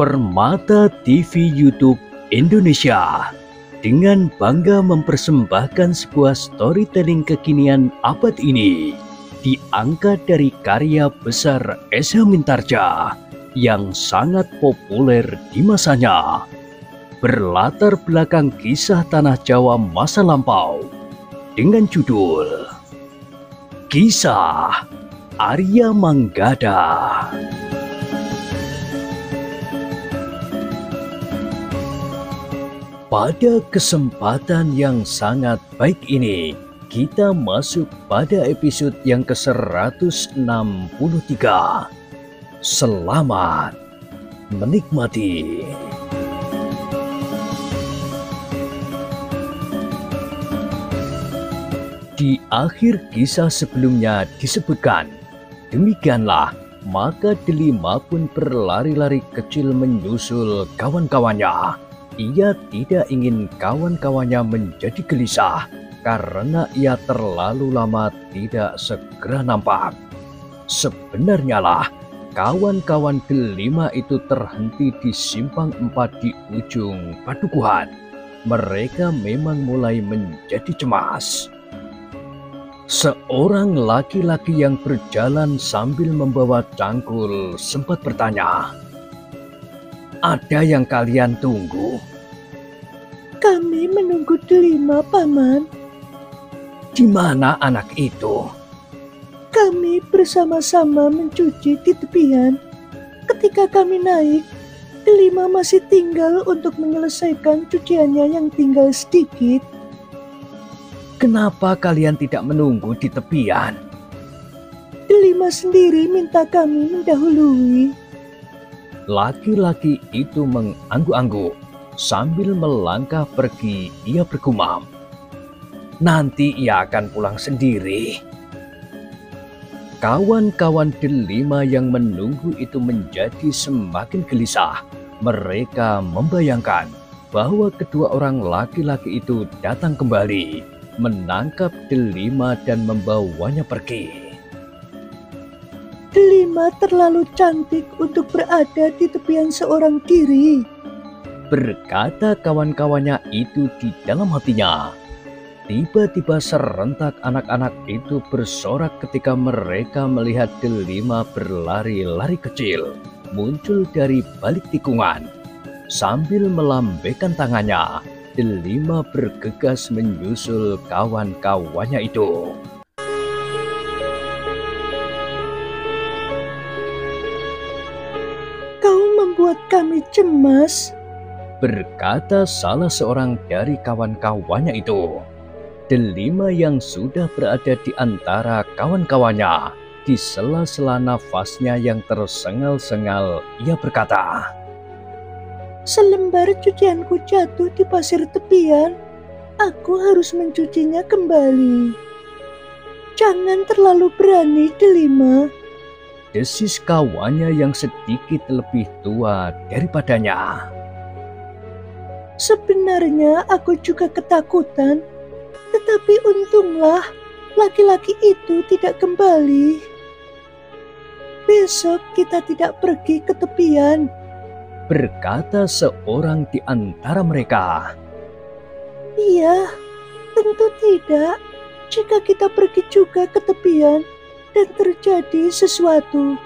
Permata TV YouTube Indonesia dengan bangga mempersembahkan sebuah storytelling kekinian abad ini diangkat dari karya besar S.H. Mintarja yang sangat populer di masanya, berlatar belakang kisah tanah Jawa masa lampau dengan judul Kisah Arya Manggada. Pada kesempatan yang sangat baik ini, kita masuk pada episode yang ke-163. Selamat menikmati. Di akhir kisah sebelumnya disebutkan, demikianlah maka Delima pun berlari-lari kecil menyusul kawan-kawannya. Ia tidak ingin kawan-kawannya menjadi gelisah karena ia terlalu lama tidak segera nampak. Sebenarnya lah, kawan-kawan Delima itu terhenti di simpang 4 di ujung padukuhan. Mereka memang mulai menjadi cemas. Seorang laki-laki yang berjalan sambil membawa cangkul sempat bertanya, "Ada yang kalian tunggu?" "Kami menunggu Delima, Paman." "Di mana anak itu?" "Kami bersama-sama mencuci di tepian. Ketika kami naik, Delima masih tinggal untuk menyelesaikan cuciannya yang tinggal sedikit." "Kenapa kalian tidak menunggu di tepian?" "Delima sendiri minta kami mendahului." Laki-laki itu mengangguk-angguk. Sambil melangkah pergi, ia bergumam, "Nanti ia akan pulang sendiri." Kawan-kawan Delima yang menunggu itu menjadi semakin gelisah. Mereka membayangkan bahwa kedua orang laki-laki itu datang kembali, menangkap Delima dan membawanya pergi. "Delima terlalu cantik untuk berada di tepian seorang diri," berkata kawan-kawannya itu di dalam hatinya. Tiba-tiba serentak anak-anak itu bersorak ketika mereka melihat Delima berlari-lari kecil muncul dari balik tikungan. Sambil melambaikan tangannya, Delima bergegas menyusul kawan-kawannya itu. "Kau membuat kami cemas," berkata salah seorang dari kawan-kawannya itu. Delima yang sudah berada di antara kawan-kawannya, di sela-sela nafasnya yang tersengal-sengal, ia berkata, "Selembar cucianku jatuh di pasir tepian. Aku harus mencucinya kembali." "Jangan terlalu berani, Delima," desis kawannya yang sedikit lebih tua daripadanya. "Sebenarnya aku juga ketakutan, tetapi untunglah laki-laki itu tidak kembali. Besok kita tidak pergi ke tepian," berkata seorang di antara mereka. "Iya, tentu tidak. Jika kita pergi juga ke tepian dan terjadi sesuatu,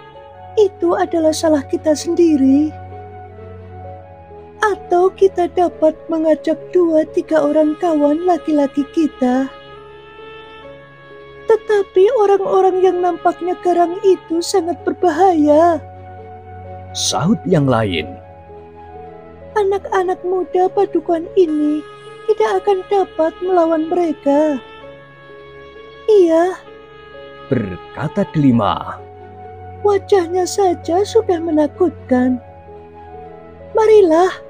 itu adalah salah kita sendiri. Atau kita dapat mengajak 2-3 orang kawan laki-laki kita. Tetapi orang-orang yang nampaknya garang itu sangat berbahaya," sahut yang lain. "Anak-anak muda padukuhan ini tidak akan dapat melawan mereka." "Iya," berkata Delima. "wajahnya saja sudah menakutkan. Marilah."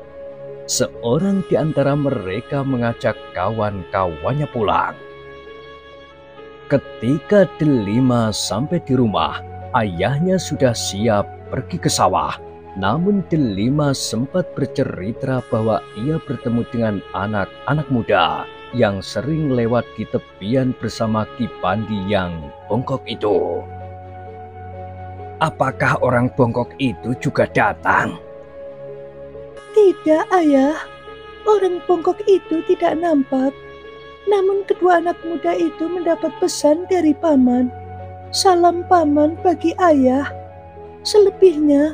Seorang di antara mereka mengajak kawan-kawannya pulang. Ketika Delima sampai di rumah, ayahnya sudah siap pergi ke sawah. Namun Delima sempat bercerita bahwa ia bertemu dengan anak-anak muda yang sering lewat di tepian bersama Ki Pandi yang bongkok itu. "Apakah orang bongkok itu juga datang?" Tidak, Ayah. Orang bongkok itu tidak nampak. Namun kedua anak muda itu mendapat pesan dari Paman. Salam Paman bagi Ayah. Selebihnya,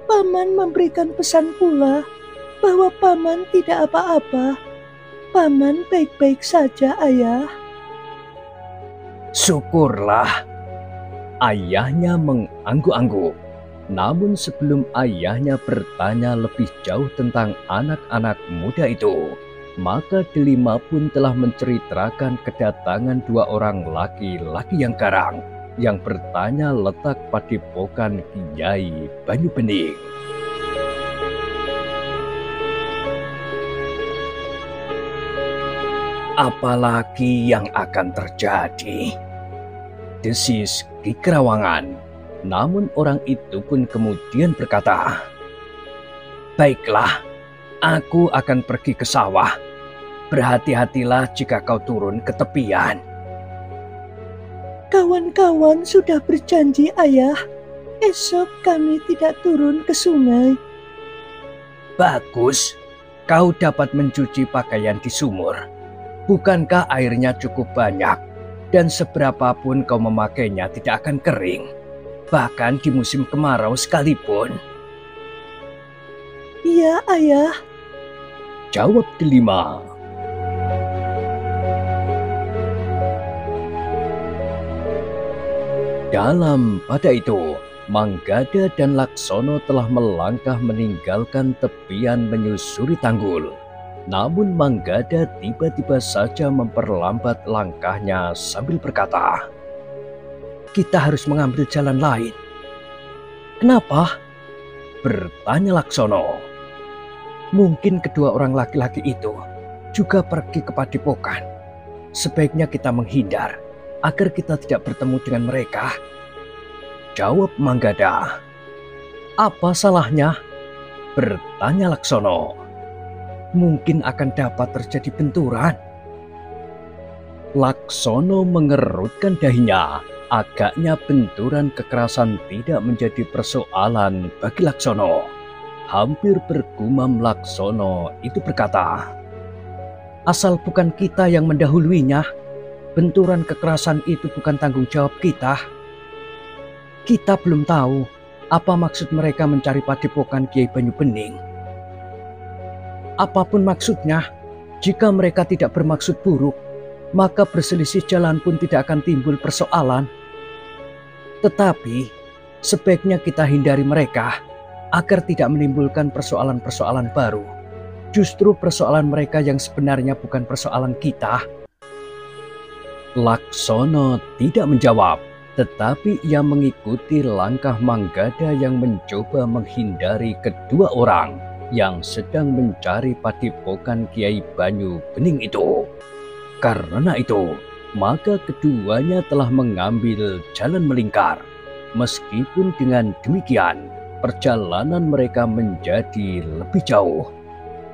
Paman memberikan pesan pula bahwa Paman tidak apa-apa. Paman baik-baik saja, Ayah. Syukurlah. Ayahnya mengangguk-angguk. Namun sebelum ayahnya bertanya lebih jauh tentang anak-anak muda itu, maka Delima pun telah menceritakan kedatangan dua orang laki-laki yang garang yang bertanya letak padepokan Kiai Banyu Bening. Apalagi yang akan terjadi? Desis Ki Kerawangan. Namun orang itu pun kemudian berkata, "Baiklah, aku akan pergi ke sawah. Berhati-hatilah jika kau turun ke tepian." Kawan-kawan sudah berjanji, Ayah. Esok kami tidak turun ke sungai. Bagus, kau dapat mencuci pakaian di sumur. Bukankah airnya cukup banyak? Dan seberapapun kau memakainya tidak akan kering. Bahkan di musim kemarau sekalipun. Iya, Ayah. Jawab Delima. Dalam pada itu, Manggada dan Laksono telah melangkah meninggalkan tepian menyusuri tanggul. Namun Manggada tiba-tiba saja memperlambat langkahnya sambil berkata, "Kita harus mengambil jalan lain." "Kenapa?" bertanya Laksono. "Mungkin kedua orang laki-laki itu juga pergi ke padepokan. Sebaiknya kita menghindar agar kita tidak bertemu dengan mereka." Jawab Manggada. "Apa salahnya?" bertanya Laksono. "Mungkin akan dapat terjadi benturan." Laksono mengerutkan dahinya. Agaknya benturan kekerasan tidak menjadi persoalan bagi Laksono. Hampir bergumam Laksono itu berkata, "Asal bukan kita yang mendahuluinya, benturan kekerasan itu bukan tanggung jawab kita. Kita belum tahu apa maksud mereka mencari padepokan Kiai Banyu Bening. Apapun maksudnya, jika mereka tidak bermaksud buruk, maka berselisih jalan pun tidak akan timbul persoalan. Tetapi, sebaiknya kita hindari mereka agar tidak menimbulkan persoalan-persoalan baru. Justru persoalan mereka yang sebenarnya bukan persoalan kita." Laksono tidak menjawab, tetapi ia mengikuti langkah Manggada yang mencoba menghindari kedua orang yang sedang mencari padepokan Kiai Banyu Bening itu. Karena itu, maka keduanya telah mengambil jalan melingkar. Meskipun dengan demikian, perjalanan mereka menjadi lebih jauh.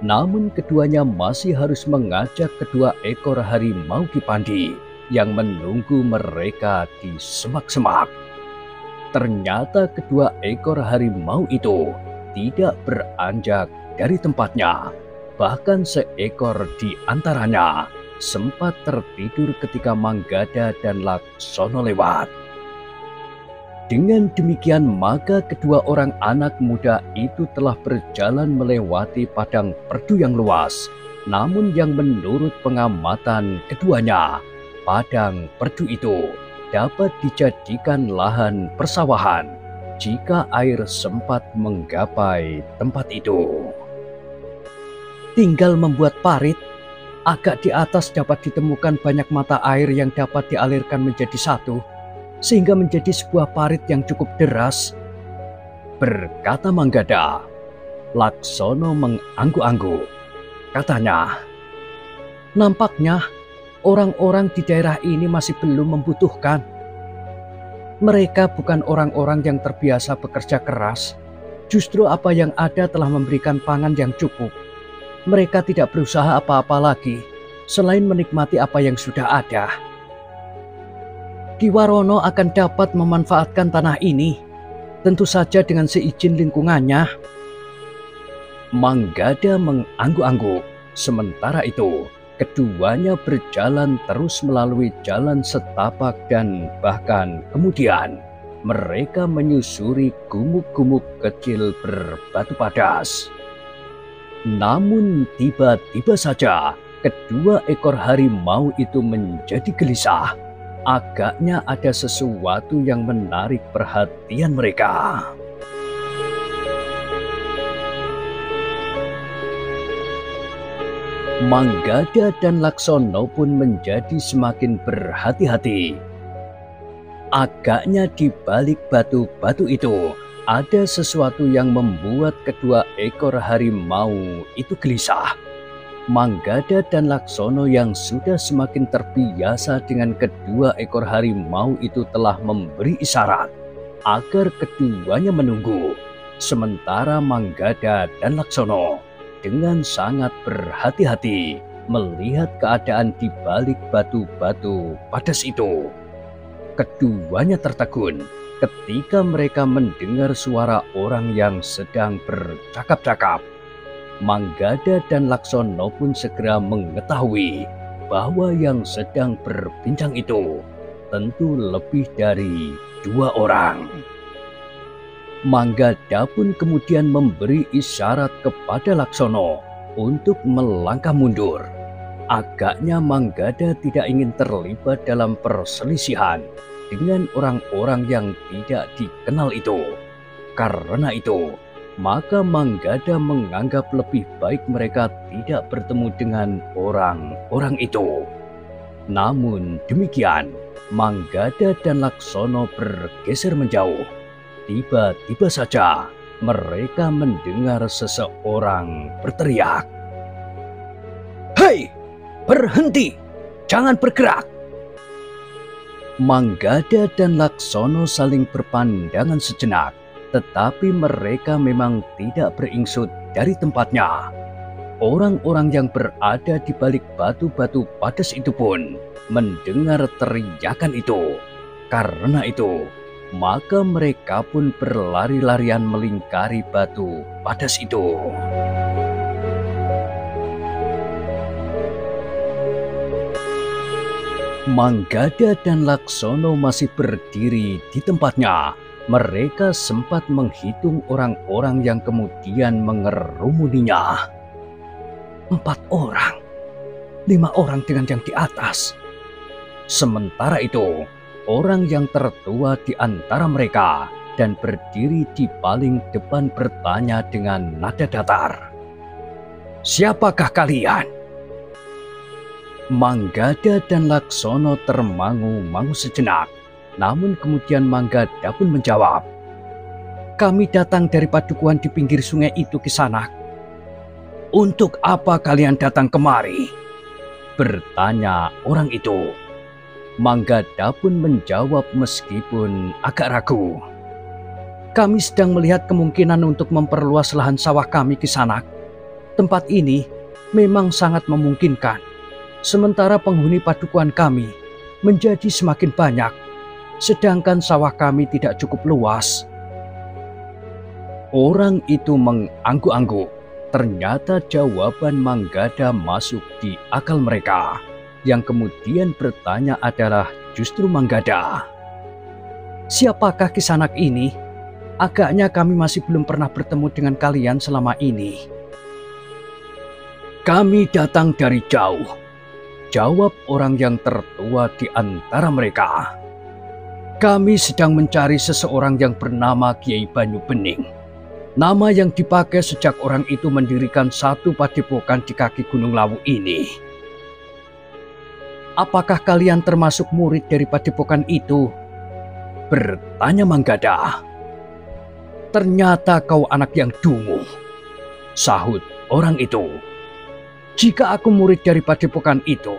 Namun keduanya masih harus mengajak kedua ekor harimau Kipandi yang menunggu mereka di semak-semak. Ternyata kedua ekor harimau itu tidak beranjak dari tempatnya. Bahkan seekor di antaranya sempat tertidur ketika Manggada dan Laksono lewat. Dengan demikian maka kedua orang anak muda itu telah berjalan melewati padang perdu yang luas. Namun yang menurut pengamatan keduanya, padang perdu itu dapat dijadikan lahan persawahan jika air sempat menggapai tempat itu. Tinggal membuat parit, agak di atas dapat ditemukan banyak mata air yang dapat dialirkan menjadi satu, sehingga menjadi sebuah parit yang cukup deras, berkata Manggada. Laksono mengangguk-angguk. Katanya, "Nampaknya orang-orang di daerah ini masih belum membutuhkan. Mereka bukan orang-orang yang terbiasa bekerja keras. Justru apa yang ada telah memberikan pangan yang cukup. Mereka tidak berusaha apa-apa lagi selain menikmati apa yang sudah ada. Ki Warono akan dapat memanfaatkan tanah ini, tentu saja dengan seizin lingkungannya." Manggada mengangguk-angguk. Sementara itu, keduanya berjalan terus melalui jalan setapak dan bahkan kemudian mereka menyusuri gumuk-gumuk kecil berbatu padas. Namun tiba-tiba saja kedua ekor harimau itu menjadi gelisah. Agaknya ada sesuatu yang menarik perhatian mereka. Manggada dan Laksono pun menjadi semakin berhati-hati. Agaknya di balik batu-batu itu ada sesuatu yang membuat kedua ekor harimau itu gelisah. Manggada dan Laksono yang sudah semakin terbiasa dengan kedua ekor harimau itu telah memberi isyarat agar keduanya menunggu. Sementara Manggada dan Laksono dengan sangat berhati-hati melihat keadaan di balik batu-batu padas itu. Keduanya tertegun ketika mereka mendengar suara orang yang sedang bercakap-cakap. Manggada dan Laksono pun segera mengetahui bahwa yang sedang berbincang itu tentu lebih dari 2 orang. Manggada pun kemudian memberi isyarat kepada Laksono untuk melangkah mundur. Agaknya Manggada tidak ingin terlibat dalam perselisihan dengan orang-orang yang tidak dikenal itu. Karena itu, maka Manggada menganggap lebih baik mereka tidak bertemu dengan orang-orang itu. Namun demikian, Manggada dan Laksono bergeser menjauh. Tiba-tiba saja mereka mendengar seseorang berteriak, "Hei, berhenti! Jangan bergerak!" Manggada dan Laksono saling berpandangan sejenak, tetapi mereka memang tidak beringsut dari tempatnya. Orang-orang yang berada di balik batu-batu padas itu pun mendengar teriakan itu. Karena itu, maka mereka pun berlari-larian melingkari batu padas itu. Manggada dan Laksono masih berdiri di tempatnya. Mereka sempat menghitung orang-orang yang kemudian mengerumuninya. 4 orang, 5 orang dengan yang di atas. Sementara itu, orang yang tertua di antara mereka dan berdiri di paling depan bertanya dengan nada datar, "Siapakah kalian?" Manggada dan Laksono termangu-mangu sejenak. Namun kemudian Manggada pun menjawab, "Kami datang dari padukuhan di pinggir sungai itu, Kisanak." "Untuk apa kalian datang kemari?" bertanya orang itu. Manggada pun menjawab meskipun agak ragu, "Kami sedang melihat kemungkinan untuk memperluas lahan sawah kami, Kisanak. Tempat ini memang sangat memungkinkan. Sementara penghuni padukuhan kami menjadi semakin banyak, sedangkan sawah kami tidak cukup luas." Orang itu mengangguk-angguk. Ternyata jawaban Manggada masuk di akal mereka. Yang kemudian bertanya adalah justru Manggada. "Siapakah Kisanak ini? Agaknya kami masih belum pernah bertemu dengan kalian selama ini." "Kami datang dari jauh," jawab orang yang tertua di antara mereka. "Kami sedang mencari seseorang yang bernama Kiai Banyu Bening. Nama yang dipakai sejak orang itu mendirikan satu padepokan di kaki Gunung Lawu ini." "Apakah kalian termasuk murid dari padepokan itu?" bertanya Manggada. "Ternyata kau anak yang dungu," sahut orang itu. "Jika aku murid dari padepokan itu,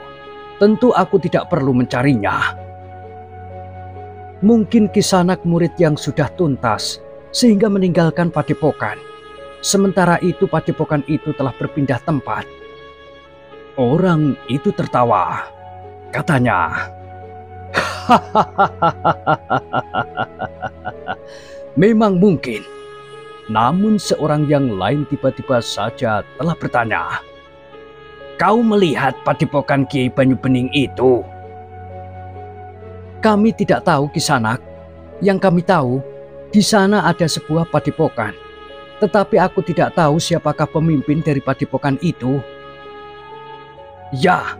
tentu aku tidak perlu mencarinya. Mungkin Kisanak murid yang sudah tuntas sehingga meninggalkan padepokan. Sementara itu padepokan itu telah berpindah tempat." Orang itu tertawa. Katanya, "Hahaha, memang mungkin. Namun seorang yang lain tiba-tiba saja telah bertanya, "Kau melihat padepokan Kiai Banyu Bening itu?" "Kami tidak tahu, Kisanak. Yang kami tahu, di sana ada sebuah padepokan. Tetapi aku tidak tahu siapakah pemimpin dari padepokan itu." "Ya,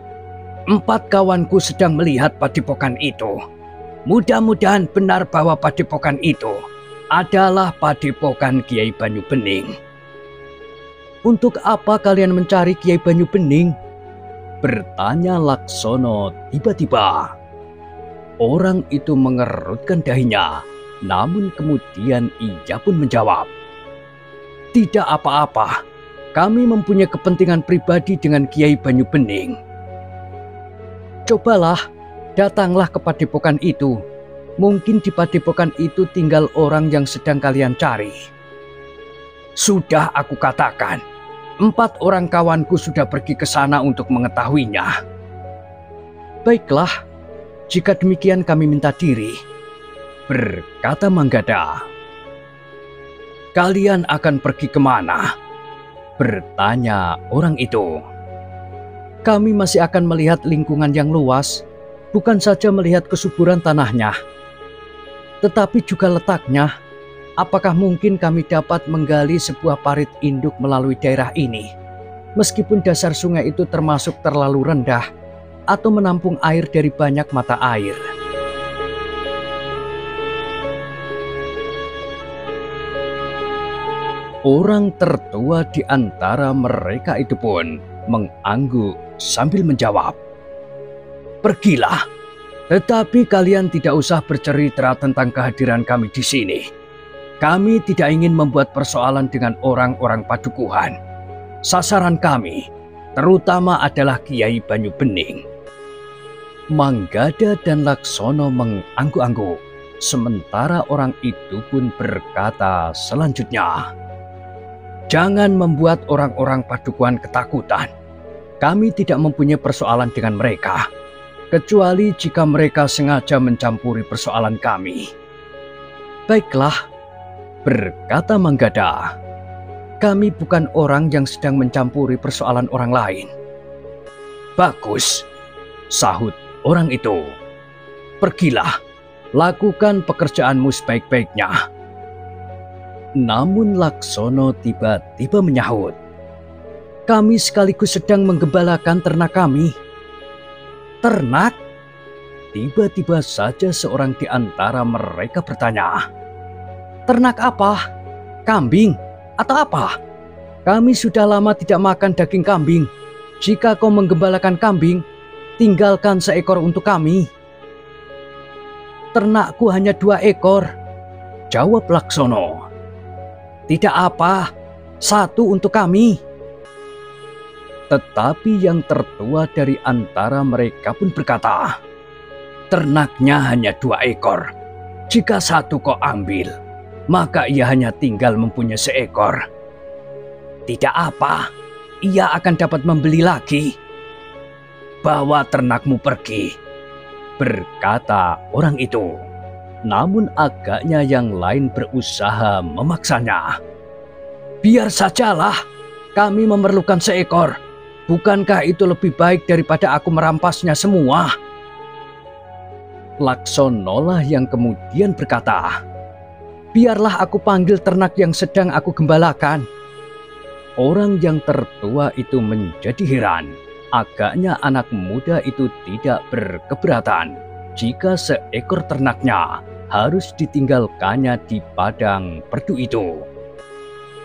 4 kawanku sedang melihat padepokan itu. Mudah-mudahan benar bahwa padepokan itu adalah padepokan Kiai Banyu Bening." "Untuk apa kalian mencari Kiai Banyu Bening?" bertanya Laksono tiba-tiba. Orang itu mengerutkan dahinya, namun kemudian ia pun menjawab, "Tidak apa-apa, kami mempunyai kepentingan pribadi dengan Kiai Banyu Bening." "Cobalah, datanglah ke padepokan itu. Mungkin di padepokan itu tinggal orang yang sedang kalian cari." "Sudah aku katakan, 4 orang kawanku sudah pergi ke sana untuk mengetahuinya." "Baiklah, jika demikian kami minta diri," berkata Manggada. "Kalian akan pergi kemana?" bertanya orang itu. "Kami masih akan melihat lingkungan yang luas, bukan saja melihat kesuburan tanahnya, tetapi juga letaknya. Apakah mungkin kami dapat menggali sebuah parit induk melalui daerah ini, meskipun dasar sungai itu termasuk terlalu rendah, atau menampung air dari banyak mata air?" Orang tertua di antara mereka itu pun mengangguk sambil menjawab, "Pergilah, tetapi kalian tidak usah bercerita tentang kehadiran kami di sini. Kami tidak ingin membuat persoalan dengan orang-orang padukuhan. Sasaran kami terutama adalah Kiai Banyu Bening." Manggada dan Laksono mengangguk-angguk, sementara orang itu pun berkata selanjutnya, "Jangan membuat orang-orang padukuhan ketakutan. Kami tidak mempunyai persoalan dengan mereka, kecuali jika mereka sengaja mencampuri persoalan kami." "Baiklah," berkata Manggada, "kami bukan orang yang sedang mencampuri persoalan orang lain." "Bagus," sahut orang itu. "Pergilah, lakukan pekerjaanmu sebaik-baiknya." Namun Laksono tiba-tiba menyahut, "Kami sekaligus sedang menggembalakan ternak kami." "Ternak?" Tiba-tiba saja seorang di antara mereka bertanya, "Ternak apa? Kambing atau apa? Kami sudah lama tidak makan daging kambing. Jika kau menggembalakan kambing, tinggalkan seekor untuk kami." "Ternakku hanya 2 ekor, jawab Laksono. "Tidak apa, 1 untuk kami." Tetapi yang tertua dari antara mereka pun berkata, "Ternaknya hanya 2 ekor. Jika 1 kau ambil, maka ia hanya tinggal mempunyai seekor." "Tidak apa, ia akan dapat membeli lagi." "Bawa ternakmu pergi," berkata orang itu. Namun agaknya yang lain berusaha memaksanya. "Biar sajalah, kami memerlukan seekor. Bukankah itu lebih baik daripada aku merampasnya semua?" Laksonolah yang kemudian berkata, "Biarlah aku panggil ternak yang sedang aku gembalakan." Orang yang tertua itu menjadi heran. Agaknya anak muda itu tidak berkeberatan jika seekor ternaknya harus ditinggalkannya di padang perdu itu.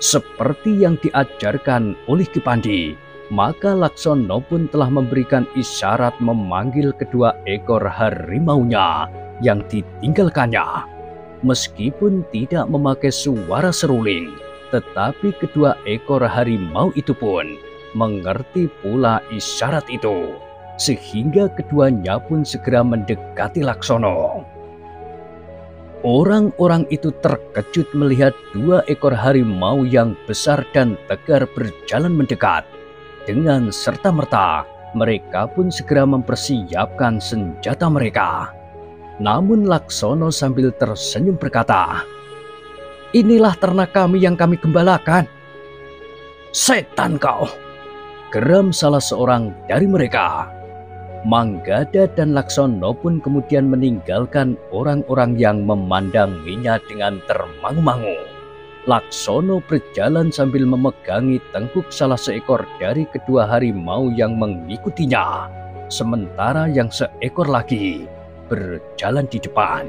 Seperti yang diajarkan oleh Ki Pandi, maka Laksono pun telah memberikan isyarat memanggil kedua ekor harimaunya yang ditinggalkannya. Meskipun tidak memakai suara seruling, tetapi kedua ekor harimau itu pun mengerti pula isyarat itu, sehingga keduanya pun segera mendekati Laksono. Orang-orang itu terkejut melihat 2 ekor harimau yang besar dan tegar berjalan mendekat. Dengan serta-merta, mereka pun segera mempersiapkan senjata mereka. Namun Laksono sambil tersenyum berkata, Inilah ternak kami yang kami gembalakan." "Setan kau!" geram salah seorang dari mereka. Manggada dan Laksono pun kemudian meninggalkan orang-orang yang memandanginya dengan termangu-mangu. Laksono berjalan sambil memegangi tengkuk salah seekor dari kedua harimau yang mengikutinya, sementara yang seekor lagi berjalan di depan.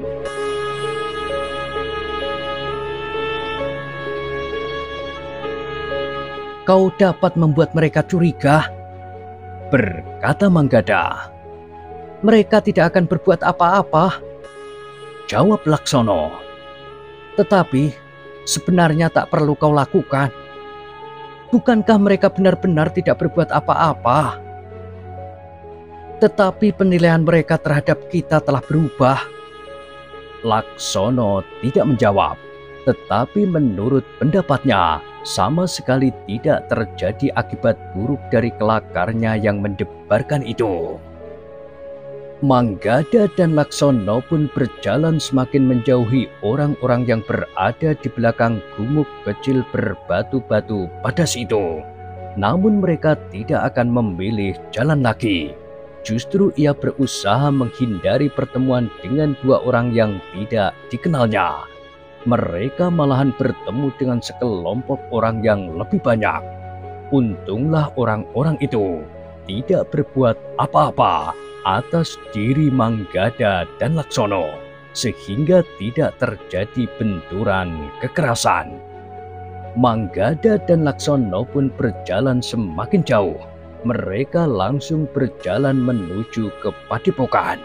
"Kau dapat membuat mereka curiga," berkata Manggada. "Mereka tidak akan berbuat apa-apa," jawab Laksono. "Tetapi sebenarnya tak perlu kau lakukan. Bukankah mereka benar-benar tidak berbuat apa-apa? Tetapi penilaian mereka terhadap kita telah berubah." Laksono tidak menjawab, tetapi menurut pendapatnya, sama sekali tidak terjadi akibat buruk dari kelakarnya yang mendebarkan itu. Manggada dan Laksono pun berjalan semakin menjauhi orang-orang yang berada di belakang gumuk kecil berbatu-batu padas itu. Namun mereka tidak akan memilih jalan lagi. Justru ia berusaha menghindari pertemuan dengan dua orang yang tidak dikenalnya. Mereka malahan bertemu dengan sekelompok orang yang lebih banyak. Untunglah orang-orang itu tidak berbuat apa-apa atas diri Manggada dan Laksono, sehingga tidak terjadi benturan kekerasan. Manggada dan Laksono pun berjalan semakin jauh. Mereka langsung berjalan menuju ke Padepokan.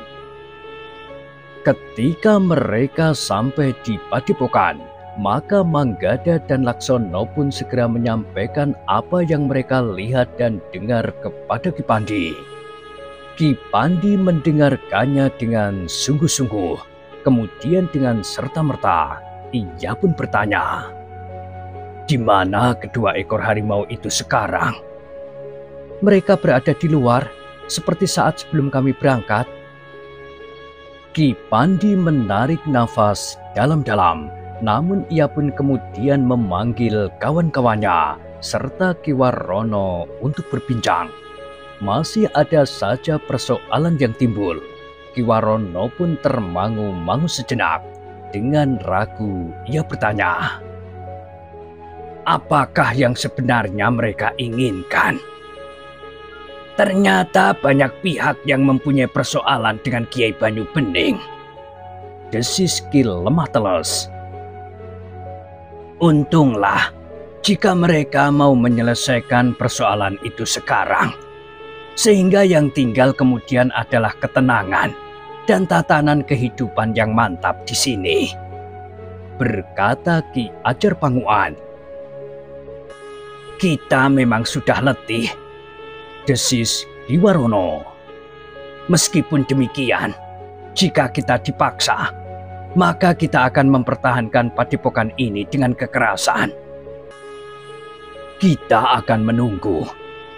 Ketika mereka sampai di Padepokan, maka Manggada dan Laksono pun segera menyampaikan apa yang mereka lihat dan dengar kepada Ki Pandi. Ki Pandi mendengarkannya dengan sungguh-sungguh. Kemudian dengan serta-merta, ia pun bertanya, "Di mana kedua ekor harimau itu sekarang?" "Mereka berada di luar, seperti saat sebelum kami berangkat." Ki Pandi menarik nafas dalam-dalam, namun ia pun kemudian memanggil kawan-kawannya serta Ki Warono untuk berbincang. Masih ada saja persoalan yang timbul. Ki Warono pun termangu-mangu sejenak. Dengan ragu ia bertanya, "Apakah yang sebenarnya mereka inginkan?" "Ternyata banyak pihak yang mempunyai persoalan dengan Kiai Banyu Bening," desis Ki Lemah Teles. "Untunglah jika mereka mau menyelesaikan persoalan itu sekarang, sehingga yang tinggal kemudian adalah ketenangan dan tatanan kehidupan yang mantap di sini," berkata Ki Ajar Panguan. "Kita memang sudah letih," desis Ki Warono. "Meskipun demikian, jika kita dipaksa, maka kita akan mempertahankan padepokan ini dengan kekerasan. Kita akan menunggu.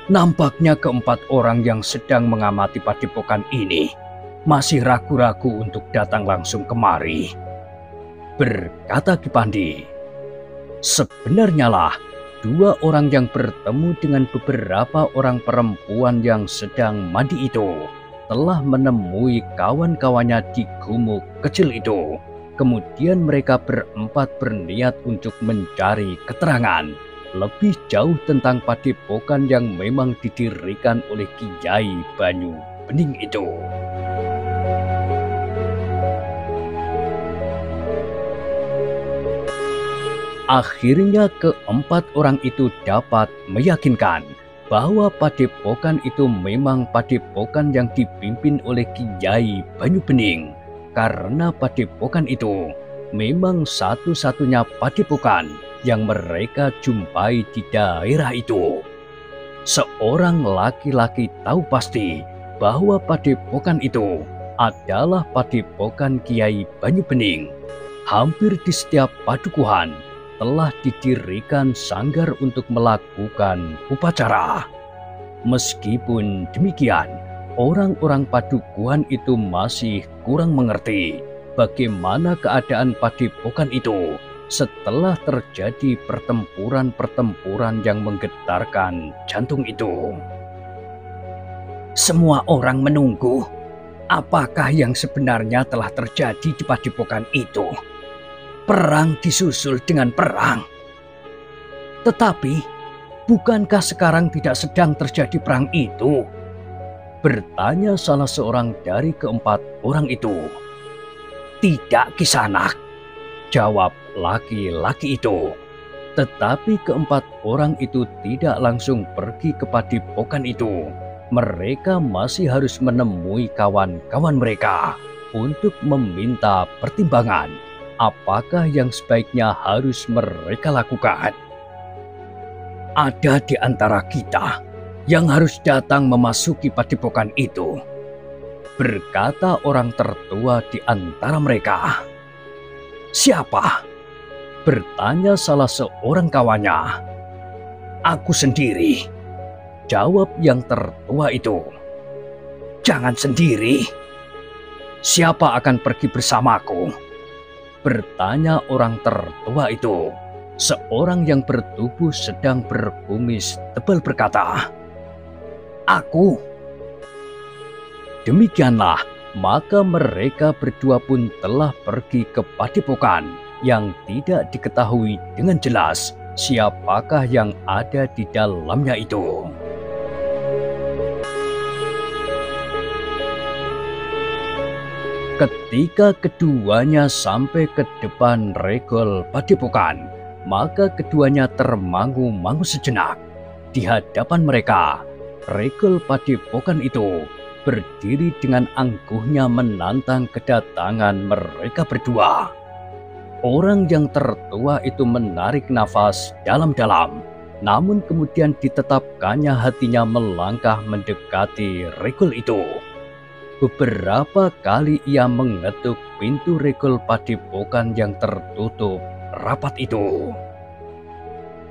Nampaknya keempat orang yang sedang mengamati padepokan ini masih ragu-ragu untuk datang langsung kemari," berkata Ki Pandi. Sebenarnya lah, dua orang yang bertemu dengan beberapa orang perempuan yang sedang mandi itu telah menemui kawan-kawannya di gumuk kecil itu. Kemudian mereka berempat berniat untuk mencari keterangan lebih jauh tentang padepokan yang memang didirikan oleh Kiai Banyu Bening itu. Akhirnya keempat orang itu dapat meyakinkan bahwa padepokan itu memang padepokan yang dipimpin oleh Kiai Banyu Bening, karena padepokan itu memang satu-satunya padepokan yang mereka jumpai di daerah itu. Seorang laki-laki tahu pasti bahwa padepokan itu adalah padepokan Kiai Banyu Bening. Hampir di setiap padukuhan telah didirikan sanggar untuk melakukan upacara. Meskipun demikian, orang-orang padukuhan itu masih kurang mengerti bagaimana keadaan padepokan itu setelah terjadi pertempuran-pertempuran yang menggetarkan jantung itu. Semua orang menunggu apakah yang sebenarnya telah terjadi di padepokan itu. Perang disusul dengan perang. Tetapi, bukankah sekarang tidak sedang terjadi perang itu? Bertanya salah seorang dari keempat orang itu. Tidak, Kisanak, jawab laki-laki itu. Tetapi keempat orang itu tidak langsung pergi ke padepokan itu. Mereka masih harus menemui kawan-kawan mereka untuk meminta pertimbangan apakah yang sebaiknya harus mereka lakukan. Ada di antara kita yang harus datang memasuki padepokan itu, berkata orang tertua di antara mereka. Siapa? Bertanya salah seorang kawannya. Aku sendiri, jawab yang tertua itu. Jangan sendiri. Siapa akan pergi bersamaku? Bertanya orang tertua itu. Seorang yang bertubuh sedang berkumis tebal berkata, Aku. Demikianlah, maka mereka berdua pun telah pergi ke padepokan yang tidak diketahui dengan jelas siapakah yang ada di dalamnya itu. Ketika keduanya sampai ke depan regol padepokan, maka keduanya termangu-mangu sejenak. Di hadapan mereka, regol padepokan itu berdiri dengan angkuhnya menantang kedatangan mereka berdua. Orang yang tertua itu menarik nafas dalam-dalam, namun kemudian ditetapkannya hatinya melangkah mendekati regol itu. Beberapa kali ia mengetuk pintu regol padepokan yang tertutup rapat itu.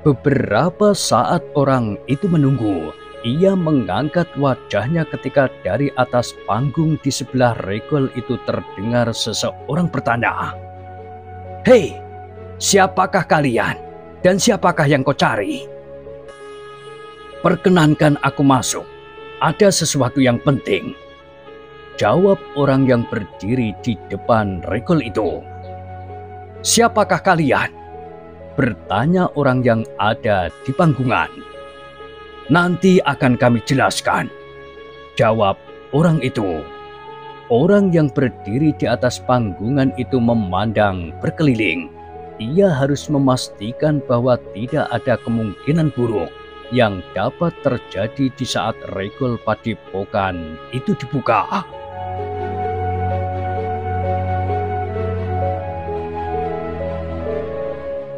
Beberapa saat orang itu menunggu. Ia mengangkat wajahnya ketika dari atas panggung di sebelah regol itu terdengar seseorang bertanya, Hei, siapakah kalian dan siapakah yang kau cari? Perkenankan aku masuk, ada sesuatu yang penting, jawab orang yang berdiri di depan regol itu. Siapakah kalian? Bertanya orang yang ada di panggungan. Nanti akan kami jelaskan, jawab orang itu. Orang yang berdiri di atas panggungan itu memandang berkeliling. Ia harus memastikan bahwa tidak ada kemungkinan buruk yang dapat terjadi di saat regol padepokan itu dibuka.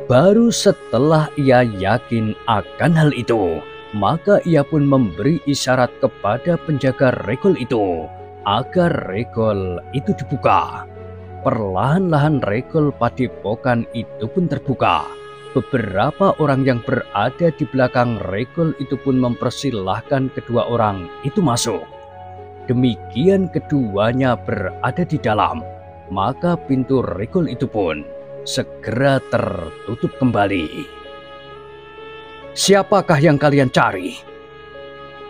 Baru setelah ia yakin akan hal itu, maka ia pun memberi isyarat kepada penjaga regol itu agar regol itu dibuka. Perlahan-lahan regol padepokan itu pun terbuka. Beberapa orang yang berada di belakang regol itu pun mempersilahkan kedua orang itu masuk. Demikian keduanya berada di dalam, maka pintu regol itu pun segera tertutup kembali. Siapakah yang kalian cari?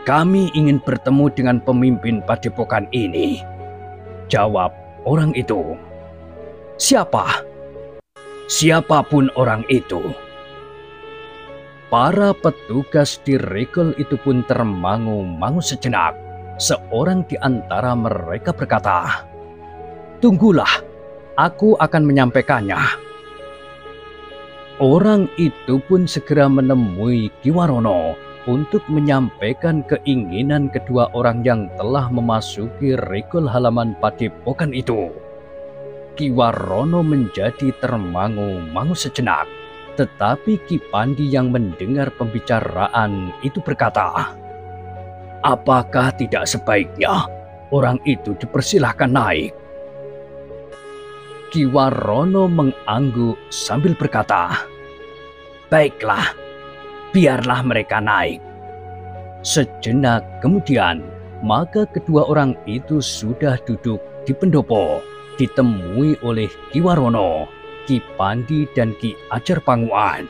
Kami ingin bertemu dengan pemimpin padepokan ini, jawab orang itu. Siapa? Siapapun orang itu. Para petugas di regol itu pun termangu-mangu sejenak. Seorang di antara mereka berkata, Tunggulah, aku akan menyampaikannya. Orang itu pun segera menemui Kiwarono untuk menyampaikan keinginan kedua orang yang telah memasuki regol halaman padepokan itu. Kiwarono menjadi termangu-mangu sejenak, tetapi Ki Pandi yang mendengar pembicaraan itu berkata, Apakah tidak sebaiknya orang itu dipersilahkan naik? Kiwarono mengangguk sambil berkata, Baiklah, biarlah mereka naik. Sejenak kemudian, maka kedua orang itu sudah duduk di pendopo, ditemui oleh Kiwarono. Ki Pandi dan Ki Ajar Panguan.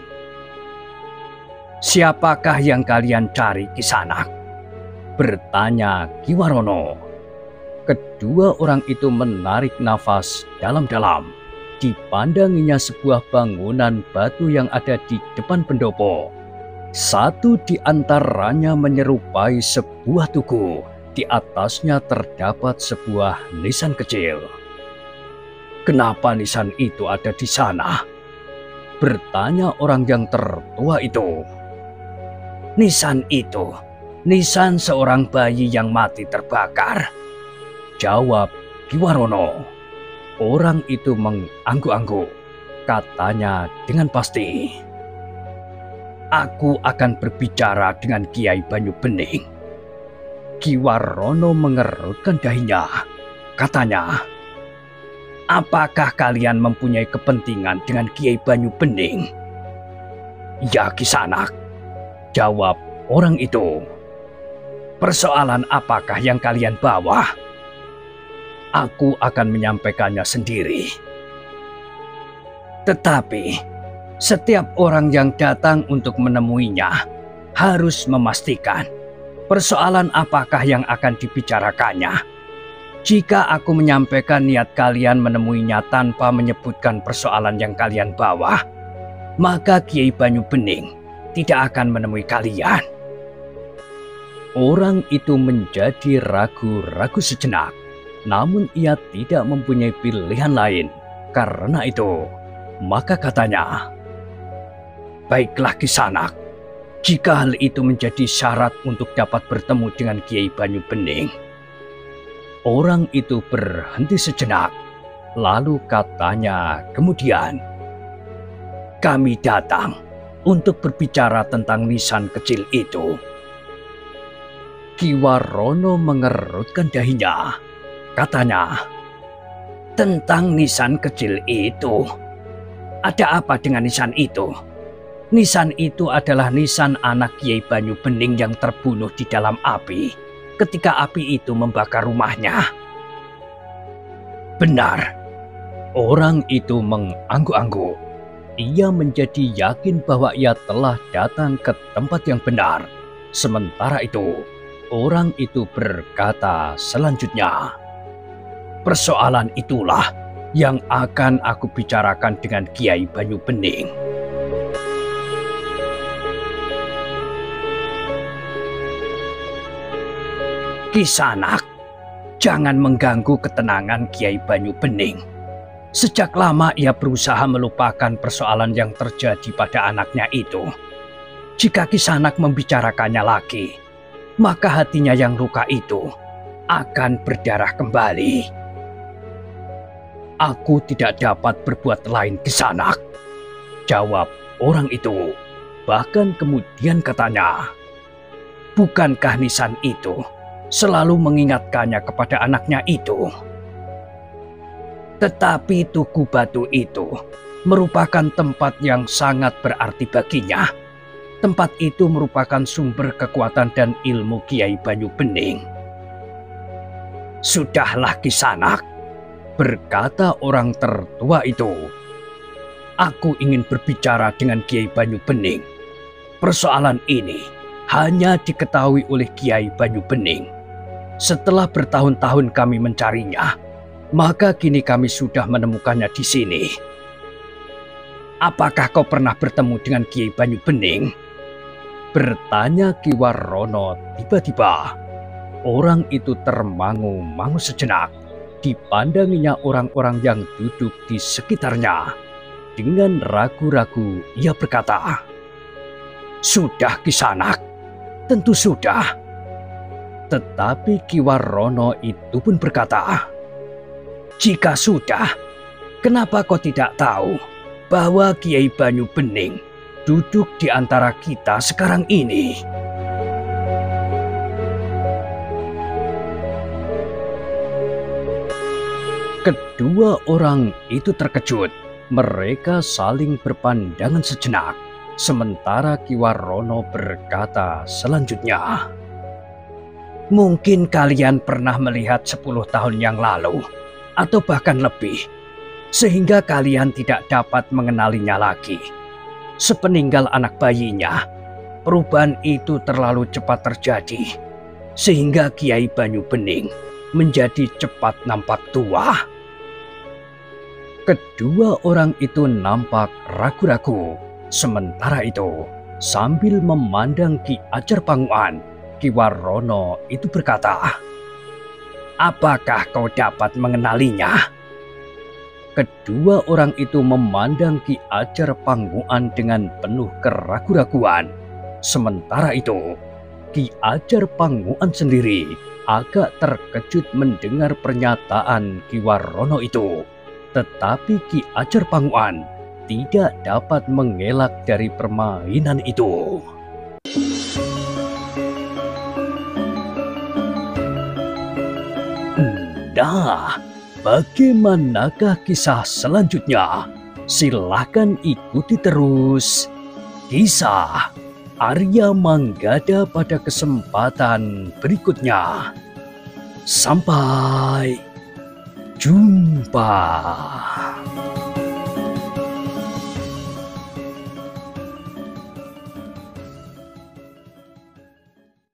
"Siapakah yang kalian cari, Kisanak?" bertanya Ki Warono. Kedua orang itu menarik nafas dalam-dalam. Dipandanginya sebuah bangunan batu yang ada di depan pendopo. Satu di antaranya menyerupai sebuah tugu. Di atasnya terdapat sebuah nisan kecil. "Kenapa nisan itu ada di sana?" bertanya orang yang tertua itu. "Nisan itu, nisan seorang bayi yang mati terbakar," jawab Ki Warono. Orang itu mengangguk-angguk. Katanya dengan pasti, "Aku akan berbicara dengan Kiai Banyu Bening." Ki Warono mengerutkan dahinya. Katanya, "Apakah kalian mempunyai kepentingan dengan Kiai Banyu Bening?" "Ya, Kisanak," jawab orang itu. "Persoalan apakah yang kalian bawa?" "Aku akan menyampaikannya sendiri. Tetapi setiap orang yang datang untuk menemuinya harus memastikan persoalan apakah yang akan dibicarakannya. Jika aku menyampaikan niat kalian menemuinya tanpa menyebutkan persoalan yang kalian bawa, maka Kiai Banyu Bening tidak akan menemui kalian." Orang itu menjadi ragu-ragu sejenak, namun ia tidak mempunyai pilihan lain. Karena itu, maka katanya, "Baiklah Kisanak, jika hal itu menjadi syarat untuk dapat bertemu dengan Kiai Banyu Bening." Orang itu berhenti sejenak, lalu katanya kemudian, "Kami datang untuk berbicara tentang nisan kecil itu." Ki Warono mengerutkan dahinya. Katanya, "Tentang nisan kecil itu? Ada apa dengan nisan itu?" "Nisan itu adalah nisan anak Kiai Banyu Bening yang terbunuh di dalam api ketika api itu membakar rumahnya." "Benar." Orang itu mengangguk-angguk. Ia menjadi yakin bahwa ia telah datang ke tempat yang benar. Sementara itu, orang itu berkata selanjutnya, "Persoalan itulah yang akan aku bicarakan dengan Kiai Banyu Bening." "Kisanak, jangan mengganggu ketenangan Kiai Banyu Bening. Sejak lama ia berusaha melupakan persoalan yang terjadi pada anaknya itu. Jika Kisanak membicarakannya lagi, maka hatinya yang luka itu akan berdarah kembali." "Aku tidak dapat berbuat lain Kisanak," jawab orang itu. Bahkan kemudian katanya, "Bukankah nisan itu selalu mengingatkannya kepada anaknya itu?" "Tetapi tugu batu itu merupakan tempat yang sangat berarti baginya. Tempat itu merupakan sumber kekuatan dan ilmu Kiai Banyu Bening." "Sudahlah Kisanak," berkata orang tertua itu. "Aku ingin berbicara dengan Kiai Banyu Bening. Persoalan ini hanya diketahui oleh Kiai Banyu Bening. Setelah bertahun-tahun kami mencarinya, maka kini kami sudah menemukannya di sini." "Apakah kau pernah bertemu dengan Kiai Banyu Bening?" bertanya Ki Warono tiba-tiba. Orang itu termangu-mangu sejenak. Dipandanginya orang-orang yang duduk di sekitarnya. Dengan ragu-ragu ia berkata, "Sudah Kisanak, tentu sudah." Tetapi Ki Warono itu pun berkata, "Jika sudah, kenapa kau tidak tahu bahwa Kiai Banyu Bening duduk di antara kita sekarang ini?" Kedua orang itu terkejut. Mereka saling berpandangan sejenak. Sementara Ki Warono berkata selanjutnya, "Mungkin kalian pernah melihat 10 tahun yang lalu, atau bahkan lebih, sehingga kalian tidak dapat mengenalinya lagi. Sepeninggal anak bayinya, perubahan itu terlalu cepat terjadi, sehingga Kiai Banyu Bening menjadi cepat nampak tua. Kedua orang itu nampak ragu-ragu. Sementara itu, sambil memandang Ki Ajar Panguan, Ki Warono itu berkata, "Apakah kau dapat mengenalinya?" Kedua orang itu memandang Ki Ajar Panguan dengan penuh keraguan-raguan. Sementara itu, Ki Ajar Panguan sendiri agak terkejut mendengar pernyataan Ki Warono itu. Tetapi Ki Ajar Panguan tidak dapat mengelak dari permainan itu. Nah, bagaimanakah kisah selanjutnya? Silakan ikuti terus kisah Arya Manggada pada kesempatan berikutnya. Sampai jumpa.